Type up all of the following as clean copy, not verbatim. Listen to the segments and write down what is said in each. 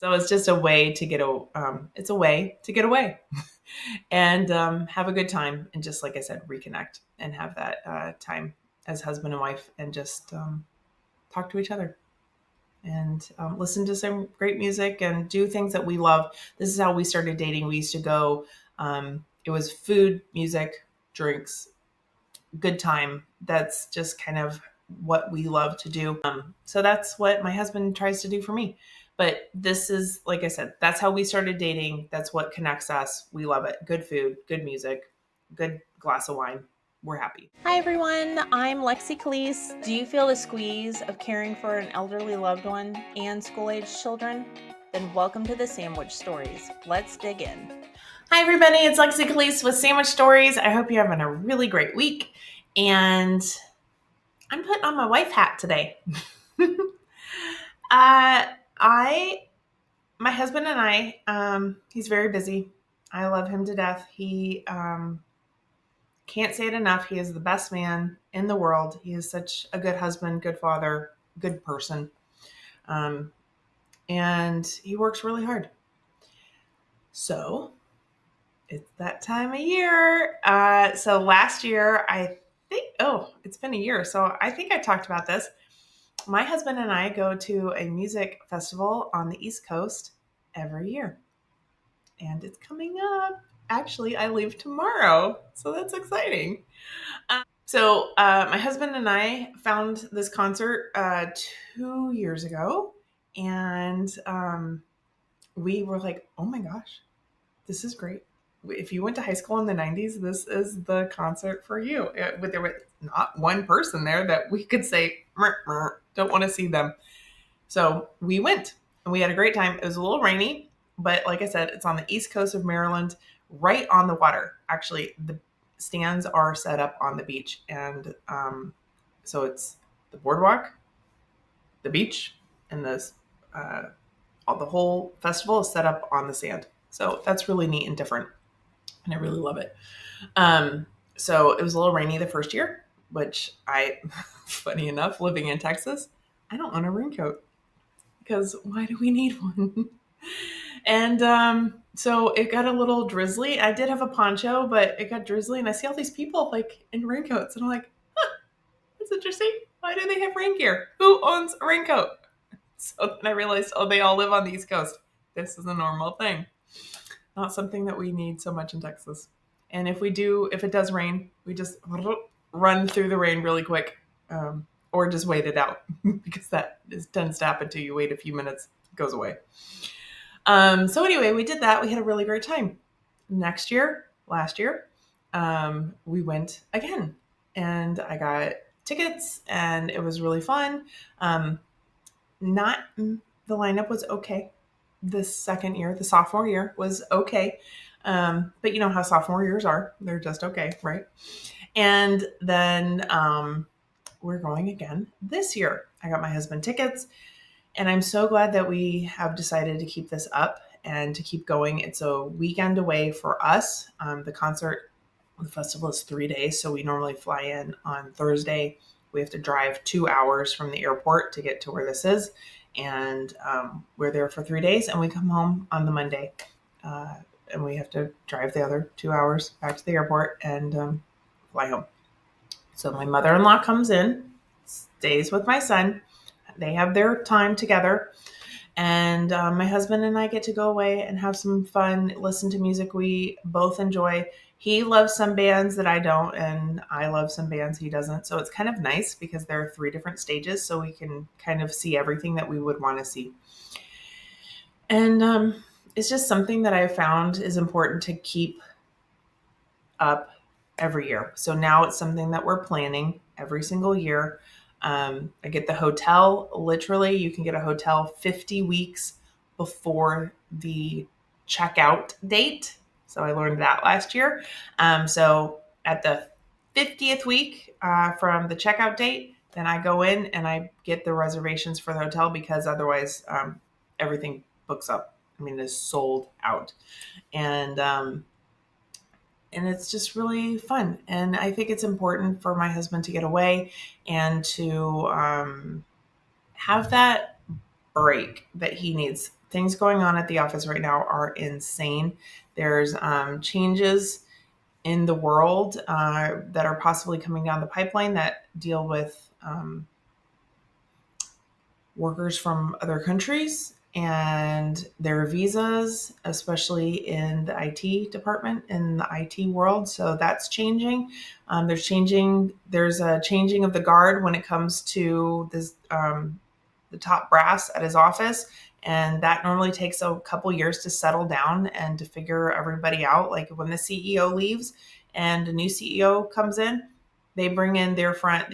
So it's just a way to it's a way to get away and have a good time. And just like I said, reconnect and have that time as husband and wife and just talk to each other and listen to some great music and do things that we love. This is how we started dating. We used to go, it was food, music, drinks, good time. That's just kind of what we love to do. So that's what my husband tries to do for me. But this is, like I said, that's how we started dating. That's what connects us. We love it. Good food, good music, good glass of wine. We're happy. Hi everyone, I'm Lexie Callies. Do you feel the squeeze of caring for an elderly loved one and school-aged children? Then welcome to the Sandwich Stories. Let's dig in. Hi, everybody. It's Lexie Callies with Sandwich Stories. I hope you're having a really great week. And I'm putting on my wife hat today. I my husband and I, he's very busy. I love him to death. He can't say it enough. He is the best man in the world. He is such a good husband, good father, good person. Um, and he works really hard. So it's that time of year. So last year, it's been a year. So I think I talked about this. My husband and I go to a music festival on the East Coast every year. And it's coming up. Actually, I leave tomorrow. So that's exciting. My husband and I found this concert 2 years ago. And we were like, oh my gosh, this is great. If you went to high school in the 90s, this is the concert for you. There was not one person there that we could say, don't want to see them. So we went and we had a great time. It was a little rainy, but like I said, it's on the east coast of Maryland, right on the water. Actually, the stands are set up on the beach. And so it's the boardwalk, the beach, and uh, the whole festival is set up on the sand. So that's really neat and different. And I really love it. So it was a little rainy the first year, which funny enough, living in Texas, I don't own a raincoat because why do we need one? And so it got a little drizzly. I did have a poncho, but it got drizzly, and I see all these people like in raincoats, and I'm like, huh, that's interesting. Why do they have rain gear? Who owns a raincoat? So then I realized, oh, they all live on the East Coast. This is a normal thing, not something that we need so much in Texas. And if it does rain, we just run through the rain really quick, or just wait it out because tends to happen to you. Wait a few minutes, it goes away. So anyway, we did that. We had a really great time. Last year, we went again, and I got tickets, and it was really fun. Not The lineup was okay. This second year, the sophomore year, was okay. But you know how sophomore years are. They're just okay, right? And then we're going again this year. I got my husband tickets, and I'm so glad that we have decided to keep this up and to keep going. It's a weekend away for us. The festival is 3 days, so we normally fly in on Thursday. We have to drive 2 hours from the airport to get to where this is, and we're there for 3 days, and we come home on the Monday, and we have to drive the other 2 hours back to the airport and fly home. So my mother-in-law comes in, stays with my son. They have their time together, and my husband and I get to go away and have some fun, listen to music we both enjoy. He loves some bands that I don't, and I love some bands he doesn't. So it's kind of nice because there are 3 different stages, so we can kind of see everything that we would want to see. And it's just something that I found is important to keep up every year. So now it's something that we're planning every single year. I get the hotel. Literally, you can get a hotel 50 weeks before the checkout date. So I learned that last year. So at the 50th week from the checkout date, then I go in and I get the reservations for the hotel because otherwise everything books up. I mean, it's sold out. And it's just really fun. And I think it's important for my husband to get away and to have that break that he needs. things going on at the office right now are insane. There's changes in the world that are possibly coming down the pipeline that deal with workers from other countries and their visas, especially in the IT department, in the IT world. So that's changing. There's a changing of the guard when it comes to this, the top brass at his office. And that normally takes a couple years to settle down and to figure everybody out. Like when the CEO leaves and a new CEO comes in, they bring in their front,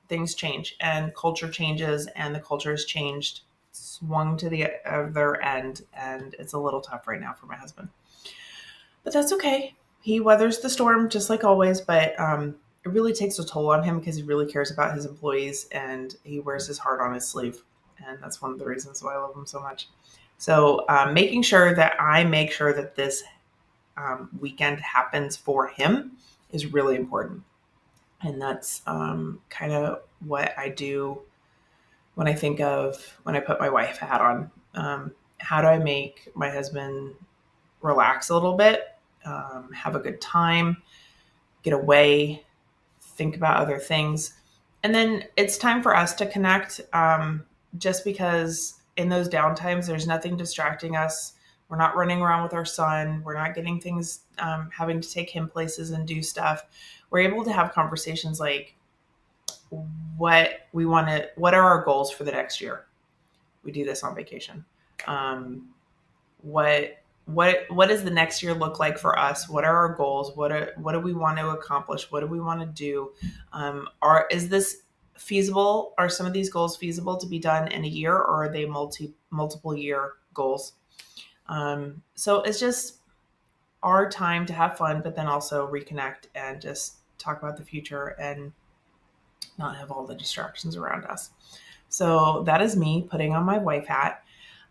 things change and culture changes, and the culture has changed, swung to the other end, and it's a little tough right now for my husband. But that's okay. He weathers the storm just like always, but it really takes a toll on him because he really cares about his employees and he wears his heart on his sleeve. And that's one of the reasons why I love him so much. So making sure that I make sure that this weekend happens for him is really important. And that's kind of what I do when I think of when I put my wife hat on. How do I make my husband relax a little bit, have a good time, get away, think about other things? And then it's time for us to connect, just because in those downtimes, there's nothing distracting us. We're not running around with our son. We're not getting things, having to take him places and do stuff. We're able to have conversations like, what are our goals for the next year? We do this on vacation. Um, what does the next year look like for us? What are our goals? What do we want to accomplish? What do we want to do? Is this feasible? Are some of these goals feasible to be done in a year, or are they multiple year goals? So it's just our time to have fun, but then also reconnect and just talk about the future and not have all the distractions around us. So that is me putting on my wife hat.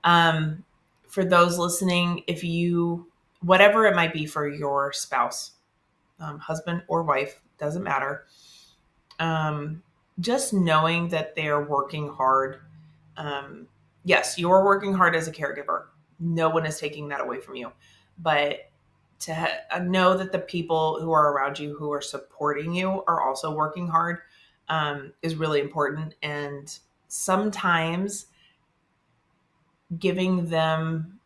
Um, for those listening, if you, whatever it might be for your spouse, husband or wife, doesn't matter. Um, just knowing that they're working hard. Um, yes, you're working hard as a caregiver. No one is taking that away from you. But know that the people who are around you who are supporting you are also working hard, is really important. And sometimes giving them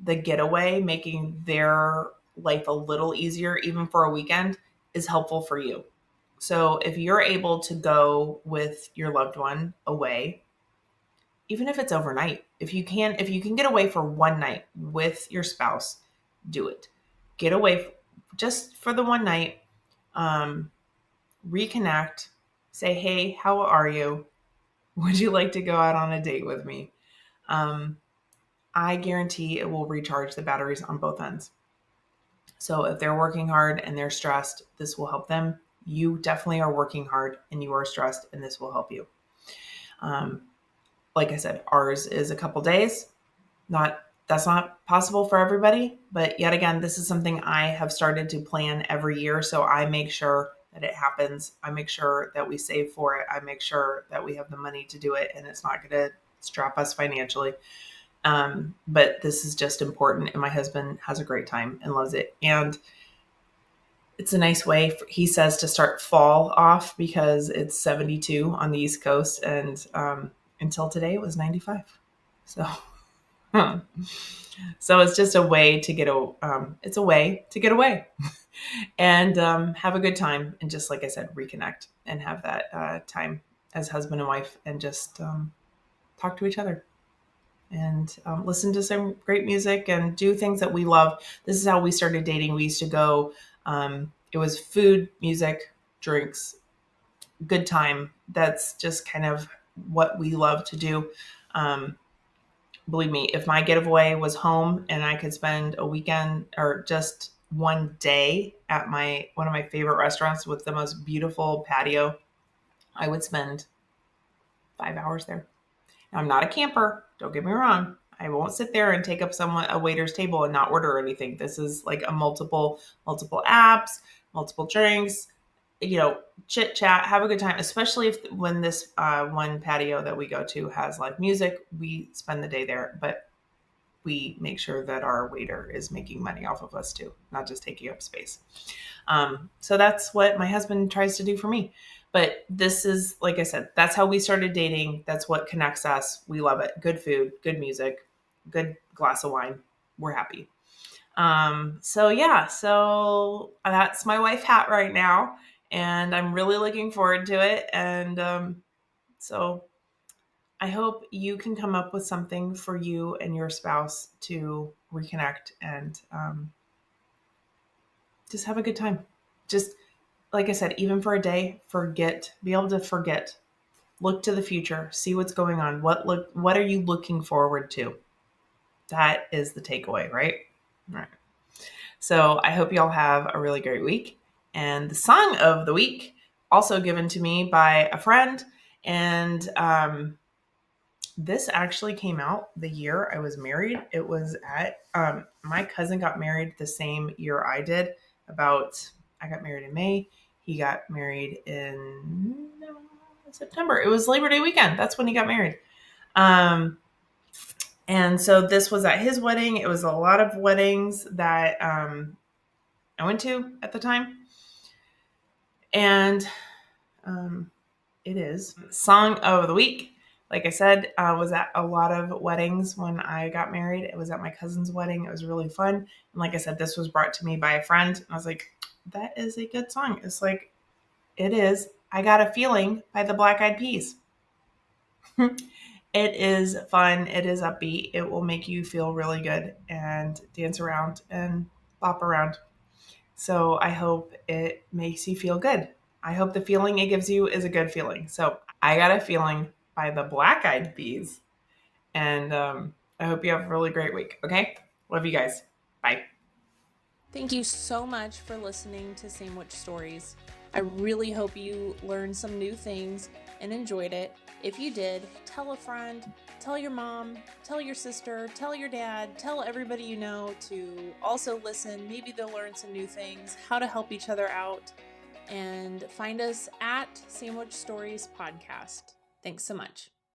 the getaway, making their life a little easier, even for a weekend, is helpful for you. So if you're able to go with your loved one away, even if it's overnight, if you can get away for one night with your spouse, do it. Get away just for the one night. Um, Reconnect. Say, hey, how are you? Would you like to go out on a date with me? Um, I guarantee it will recharge the batteries on both ends. So if they're working hard and they're stressed, this will help them. You definitely are working hard and you are stressed, and this will help you. Um, like I said, ours is a couple days. That's not possible for everybody, but yet again, this is something I have started to plan every year. So I make sure that it happens. I make sure that we save for it. I make sure that we have the money to do it, and it's not going to strap us financially. But this is just important, and my husband has a great time and loves it. And it's a nice way, he says, to start fall off because it's 72 on the East Coast, and until today it was 95. So, so it's just a way to it's a way to get away and have a good time, and just like I said, reconnect and have that time as husband and wife, and just talk to each other and listen to some great music and do things that we love. This is how we started dating. We used to go, it was food, music, drinks, good time. That's just kind of what we love to do. Um, Believe me, if my getaway was home and I could spend a weekend or just one day at one of my favorite restaurants with the most beautiful patio, I would spend 5 hours there. Now, I'm not a camper. Don't get me wrong. I won't sit there and take up a waiter's table and not order anything. This is like a multiple apps, multiple drinks, chit chat, have a good time. Especially if when this one patio that we go to has like music, we spend the day there. But we make sure that our waiter is making money off of us too, not just taking up space. So that's what my husband tries to do for me. But this is, like I said, that's how we started dating. That's what connects us. We love it. Good food, good music, good glass of wine. We're happy. So yeah, so that's my wife hat right now, and I'm really looking forward to it. And so I hope you can come up with something for you and your spouse to reconnect and just have a good time. Just like I said, even for a day, forget, be able to forget, look to the future, see what's going on. What are you looking forward to? That is the takeaway, right? All right. So I hope y'all have a really great week. And the song of the week, also given to me by a friend. And this actually came out the year I was married. It was at, my cousin got married the same year I did. I got married in May. He got married in September. It was Labor Day weekend. That's when he got married. And so this was at his wedding. It was a lot of weddings that I went to at the time. And it is song of the week. Like I said, I was at a lot of weddings when I got married. It was at my cousin's wedding. It was really fun. And like I said, this was brought to me by a friend. And I was like, that is a good song. It's like, it is I Got a Feeling by the Black Eyed Peas. It is fun. It is upbeat. It will make you feel really good and dance around and bop around. So I hope it makes you feel good. I hope the feeling it gives you is a good feeling. So I Got a Feeling by the Black Eyed Peas. And I hope you have a really great week. Okay? Love you guys. Bye. Thank you so much for listening to Sandwich Stories. I really hope you learned some new things and enjoyed it. If you did, tell a friend, tell your mom, tell your sister, tell your dad, tell everybody you know to also listen. Maybe they'll learn some new things, how to help each other out, and find us at Sandwich Stories Podcast. Thanks so much.